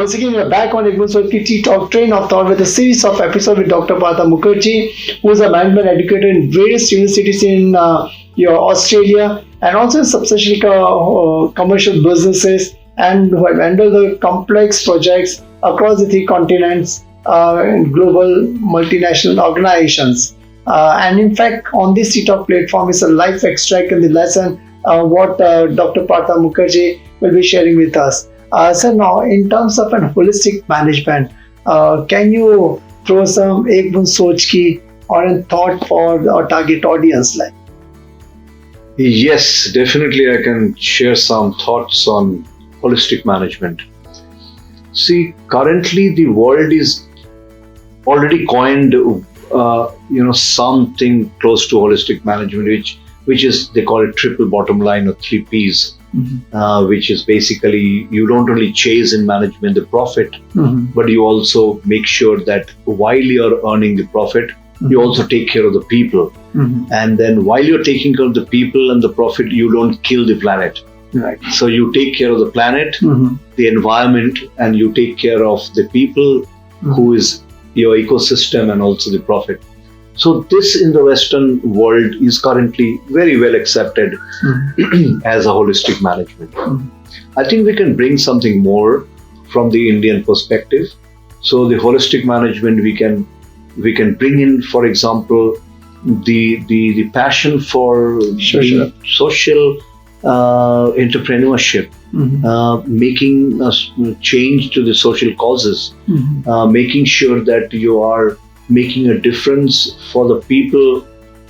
Once again, we're back on Ignition Tea Talk Train of Thought with a series of episodes with Dr. Partha Mukherjee, who is a management educator in various universities in Australia and also in substantially commercial businesses, and who have handled the complex projects across the three continents in global multinational organizations. And in fact, on this Tea Talk platform is a live extract in the lesson what Dr. Partha Mukherjee will be sharing with us. So now, in terms of an holistic management, can you throw some ek boond soch ki or a thought for our target audience like? Yes, definitely I can share some thoughts on holistic management. See, currently the world is already coined, something close to holistic management, which is, they call it triple bottom line or 3 Ps. Which is basically, you don't only chase in management the profit, but you also make sure that while you're earning the profit, you also take care of the people. And then while you're taking care of the people and the profit, you don't kill the planet. Right. So you take care of the planet, the environment, and you take care of the people, who is your ecosystem and also the profit. So this in the Western world is currently very well accepted as a holistic management. I think we can bring something more from the Indian perspective. So the holistic management, we can bring in, for example, the passion for social entrepreneurship, making a change to the social causes, making sure that you are making a difference for the people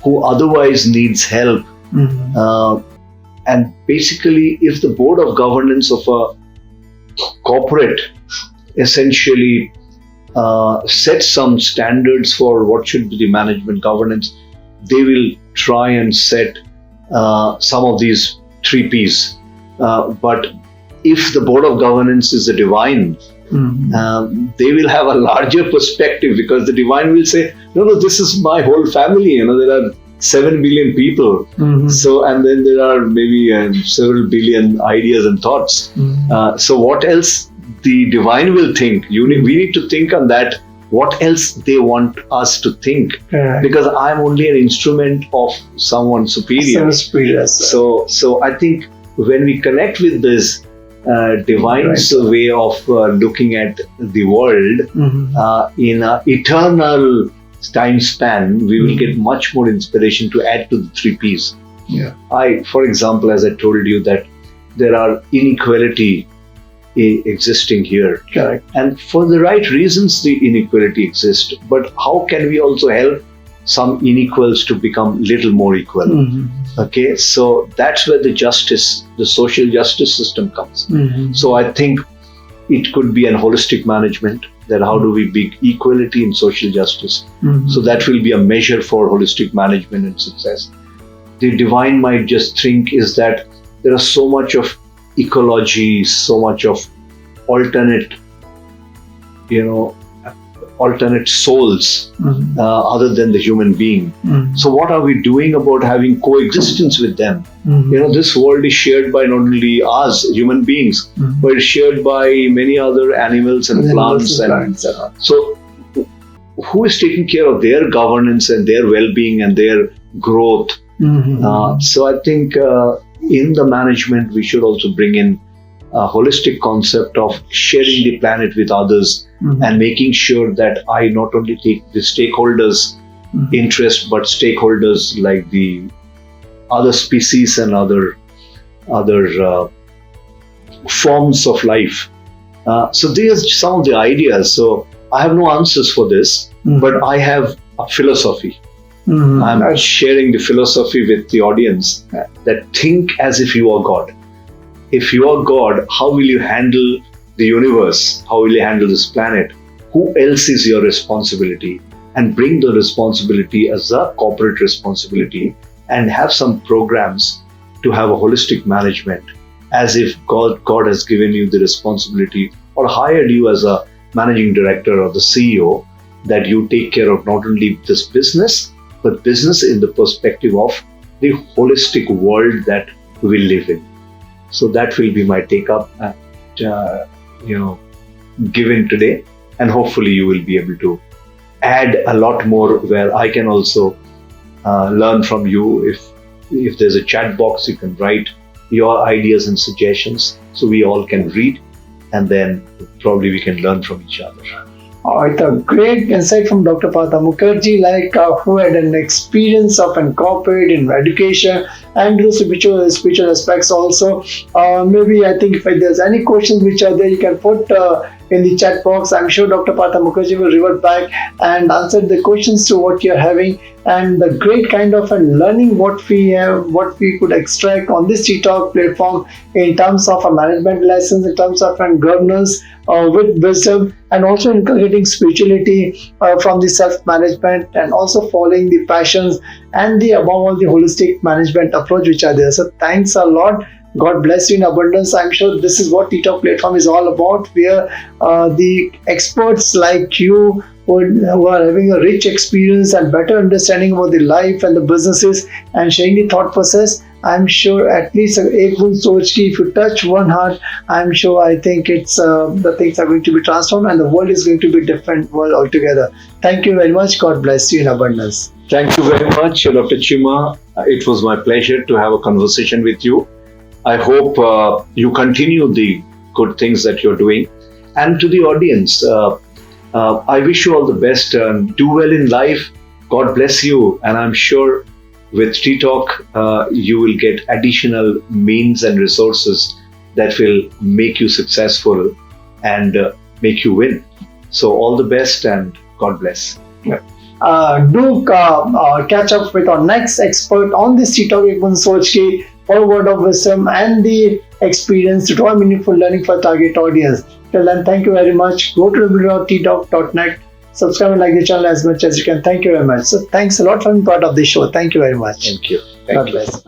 who otherwise needs help. And basically, if the board of governance of a corporate essentially sets some standards for what should be the management governance, they will try and set some of these 3 Ps. But if the board of governance is a divine, they will have a larger perspective, because the divine will say, no, this is my whole family. There are 7 billion people. So, and then there are maybe several billion ideas and thoughts. So what else the divine will think? We need to think on that. What else they want us to think? Because I'm only an instrument of someone superior. So I think when we connect with this divine way of looking at the world in an eternal time span, we will get much more inspiration to add to the 3 Ps. For example, as I told you, that there are inequality existing here. Correct. And for the right reasons, the inequality exists. But how can we also help some inequals to become little more equal? Okay, so that's where the social justice system comes. So I think it could be an holistic management, that how do we bring equality in social justice? So that will be a measure for holistic management and success. The divine might just think is that there is so much of ecology, so much of alternate souls other than the human being. So what are we doing about having coexistence with them? This world is shared by not only us human beings, but it's shared by many other animals and plants. So who is taking care of their governance and their well-being and their growth? So I think in the management, we should also bring in a holistic concept of sharing the planet with others and making sure that I not only take the stakeholders' interest, but stakeholders like the other species and other forms of life. So these are some of the ideas. So I have no answers for this, but I have a philosophy. I'm sharing the philosophy with the audience, that think as if you are God. If you are God, how will you handle the universe? How will you handle this planet? Who else is your responsibility? And bring the responsibility as a corporate responsibility, and have some programs to have a holistic management, as if God has given you the responsibility or hired you as a managing director or the CEO, that you take care of not only this business, but business in the perspective of the holistic world that we live in. So that will be my take up. And, given today, and hopefully you will be able to add a lot more where I can also learn from you. If there's a chat box, you can write your ideas and suggestions so we all can read, and then probably we can learn from each other. It's a great insight from Dr. Partha Mukherjee, who had an experience of corporate in education and the spiritual aspects also. Maybe I think if there's any questions which are there, you can put in the chat box. I'm sure Dr. Partha Mukherjee will revert back and answer the questions to what you're having, and the great kind of learning what we have, what we could extract on this TikTok platform in terms of a management lessons, in terms of governance with wisdom, and also inculcating spirituality from the self-management, and also following the passions and the above all the holistic management approach which are there. So thanks a lot. God bless you in abundance. I'm sure this is what TikTok platform is all about, where the experts like you who are having a rich experience and better understanding about the life and the businesses and sharing the thought process. I'm sure at least ek Boond Soch ki, if you touch one heart, I'm sure I think it's the things are going to be transformed and the world is going to be a different world altogether. Thank you very much. God bless you in abundance. Thank you very much, Dr. Chima. It was my pleasure to have a conversation with you. I hope you continue the good things that you're doing. And to the audience, I wish you all the best. Do well in life. God bless you. And I'm sure with TikTok, you will get additional means and resources that will make you successful and make you win. So all the best and God bless. Do catch up with our next expert on this TikTok, ek Boond Soch ki, for word of wisdom and the experience to draw meaningful learning for target audience. Till then, thank you very much. Go to www.ttalk.net. Subscribe and like the channel as much as you can. Thank you very much. So thanks a lot for being part of the show. Thank you very much. Thank you. God bless.